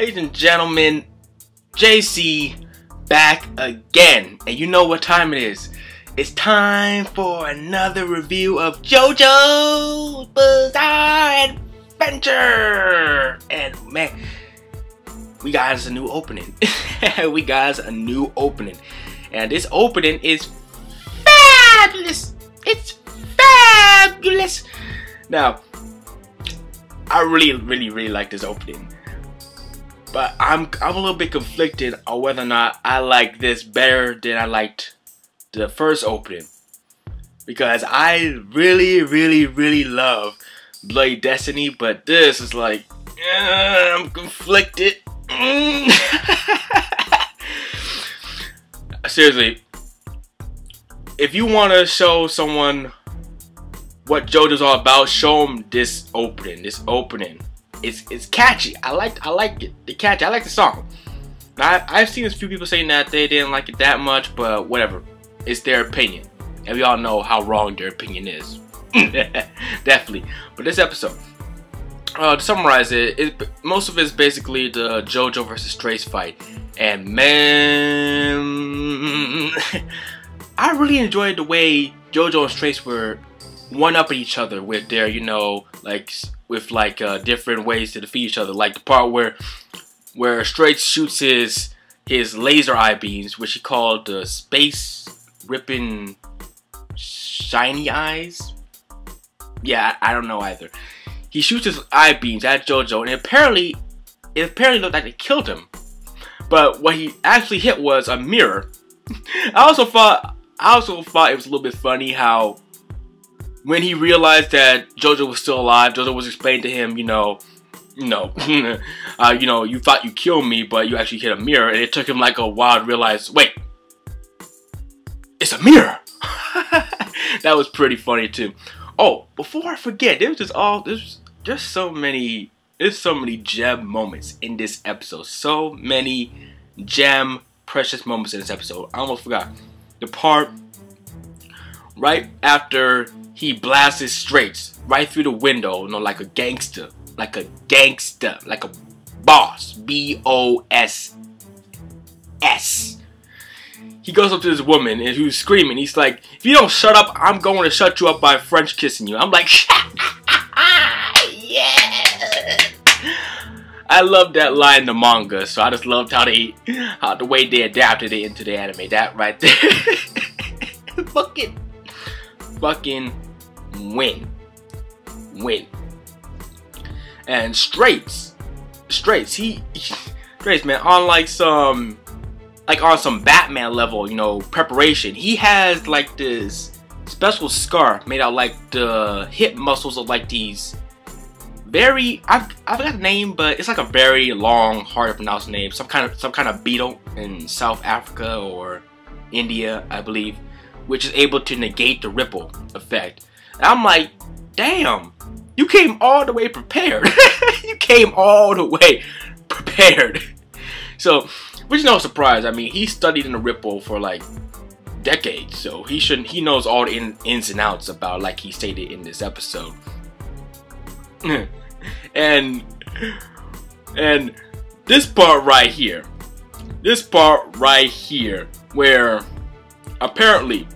Ladies and gentlemen, JC back again. And you know what time it is. It's time for another review of JoJo's Bizarre Adventure. And man, we got us a new opening. We got us a new opening. And this opening is fabulous. It's fabulous. Now, I really like this opening. But I'm a little bit conflicted on whether or not I like this better than I liked the first opening, because I really love Bloody Destiny, but this is like I'm conflicted. Seriously, if you want to show someone what JoJo's all about, show them this opening. This opening. It's catchy. I like it. It's catchy. I like the song. Now, I've seen a few people saying that they didn't like it that much, but whatever. It's their opinion, and we all know how wrong their opinion is. Definitely. But this episode, to summarize it, most of it is basically the Jojo versus Straits fight, and man, I really enjoyed the way Jojo and Straits were one-upping each other with their, different ways to defeat each other. Like the part where Straits shoots his laser eye beams, which he called the space ripping shiny eyes. Yeah, I don't know either. He shoots his eye beams at Jojo, and it apparently looked like it killed him. But what he actually hit was a mirror. I also thought it was a little bit funny how when he realized that Jojo was still alive, Jojo was explaining to him, you thought you killed me, but you actually hit a mirror, and it took him like a while to realize, wait, it's a mirror. That was pretty funny too. Oh, before I forget, there's so many gem moments in this episode. So many gem precious moments in this episode. I almost forgot the part right after he blasts his Straits right through the window, like a gangster, like a boss, B-O-S-S. He goes up to this woman and who's screaming. He's like, if you don't shut up, I'm going to shut you up by French kissing you. I'm like, yeah. I love that line in the manga, so I just loved how the way they adapted it into the anime. That right there. Fucking win. And Straits, man, on on some Batman level, preparation. He has like this special scar made out like the hip muscles of like these very, I forgot the name, but it's like a very long, hard to pronounce name. Some kind of beetle in South Africa or India, I believe, which is able to negate the ripple effect. And I'm like, damn, you came all the way prepared. You came all the way prepared. So, which is no surprise. I mean, he studied in the ripple for like decades, so he knows all the ins and outs about, like he stated in this episode. and this part right here, where apparently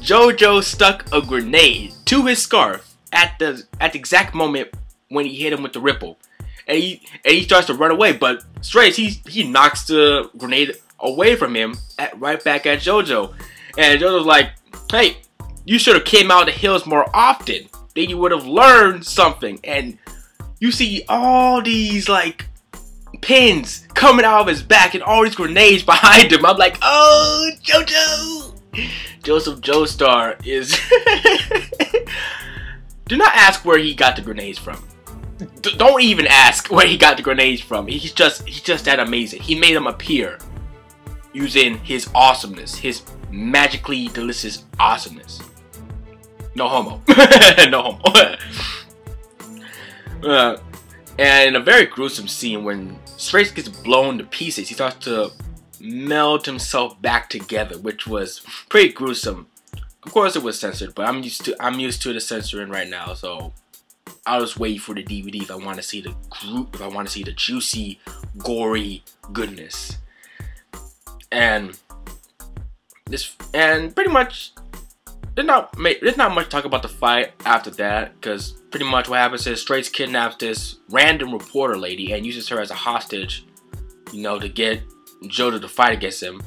Jojo stuck a grenade to his scarf at the exact moment when he hit him with the ripple, and he starts to run away. But Straits, he knocks the grenade away from him right back at Jojo, and Jojo's like, hey, you should have came out of the hills more often. Then you would have learned something. And you see all these like pins coming out of his back and all these grenades behind him. I'm like, oh, Jojo. Joseph Joestar is do not ask where he got the grenades from. Don't even ask where he got the grenades from. He's just that amazing. He made them appear using his awesomeness, his magically delicious awesomeness. No homo. No homo. And in a very gruesome scene, when Straits gets blown to pieces, he starts to meld himself back together, which was pretty gruesome. Of course, it was censored, but I'm used to the censoring right now, so I'll just wait for the DVD if I want to see the if I want to see the juicy, gory goodness. And pretty much there's not much talk about the fight after that, because pretty much what happens is Straits kidnaps this random reporter lady and uses her as a hostage, you know, to get Jojo to fight against him.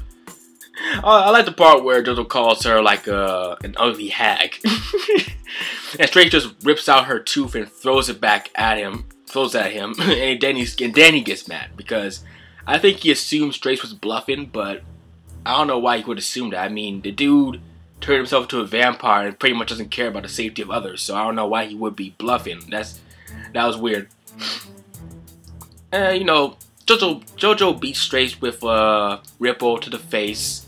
I like the part where Jojo calls her like an ugly hag. And Straits just rips out her tooth and throws it back at him, and then he gets mad, because I think he assumed Straits was bluffing, but I don't know why he would assume that. I mean, the dude turned himself into a vampire and pretty much doesn't care about the safety of others, so I don't know why he would be bluffing. That was weird. You know, Jojo beats Straits with a ripple to the face.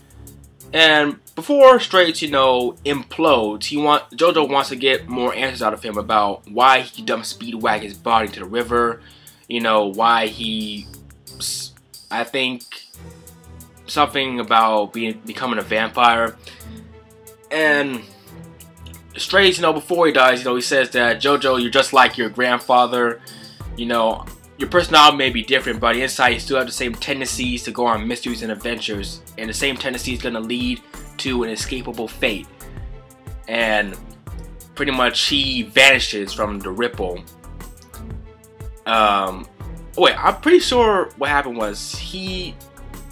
And before Straits, you know, implodes, Jojo wants to get more answers out of him about why he dumped Speedwagon's body into the river. You know, why he, I think, something about becoming a vampire. And Straits, you know, before he dies, you know, he says that, Jojo, you're just like your grandfather. You know, your personality may be different, but inside you still have the same tendencies to go on mysteries and adventures, and the same tendency is going to lead to an inescapable fate. And pretty much he vanishes from the ripple. Wait, I'm pretty sure what happened was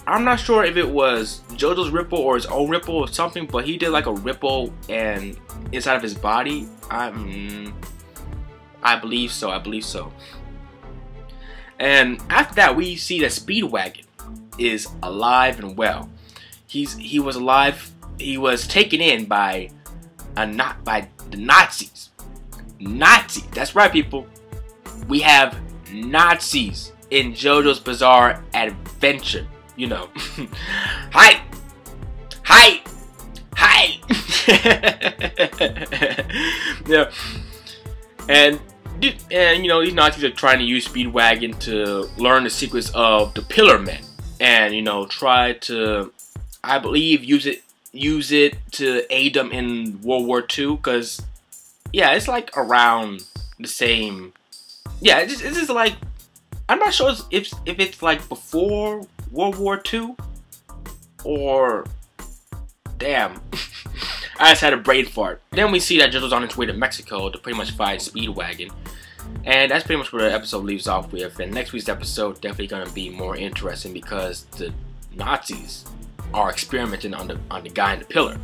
I'm not sure if it was Jojo's ripple or his own ripple or something, but he did like a ripple and inside of his body. I believe so. And after that, we see that Speedwagon is alive and well. He was alive. He was taken in by the Nazis. Nazis. That's right, people. We have Nazis in JoJo's Bizarre Adventure. You know, hi. Yeah, and you know, these Nazis are trying to use Speedwagon to learn the secrets of the Pillar Men, and you know, try to, I believe, use it to aid them in World War II, because yeah, it's like around the same. Yeah, it's just like, I'm not sure if it's like before World War II or damn. I just had a brain fart. Then we see that Jojo's on his way to Mexico to pretty much fight Speedwagon. And that's pretty much where the episode leaves off with. And next week's episode definitely gonna be more interesting, because the Nazis are experimenting on the guy in the pillar.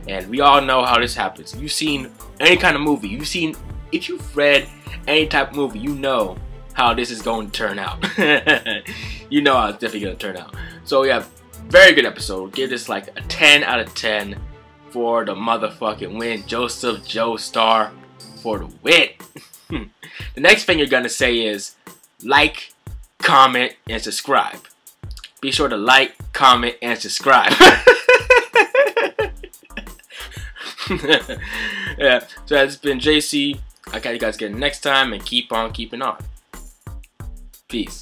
And we all know how this happens. If you've seen any kind of movie, if you've read any type of movie, you know how this is going to turn out. You know how it's definitely going to turn out. So yeah, very good episode. Give this like a 10 out of 10 for the motherfucking win. Joseph Joestar for the win. The next thing you're going to say is like, comment, and subscribe. Be sure to like, comment, and subscribe. Yeah, so that's been JC. I'll catch you guys again next time, and keep on keeping on. Peace.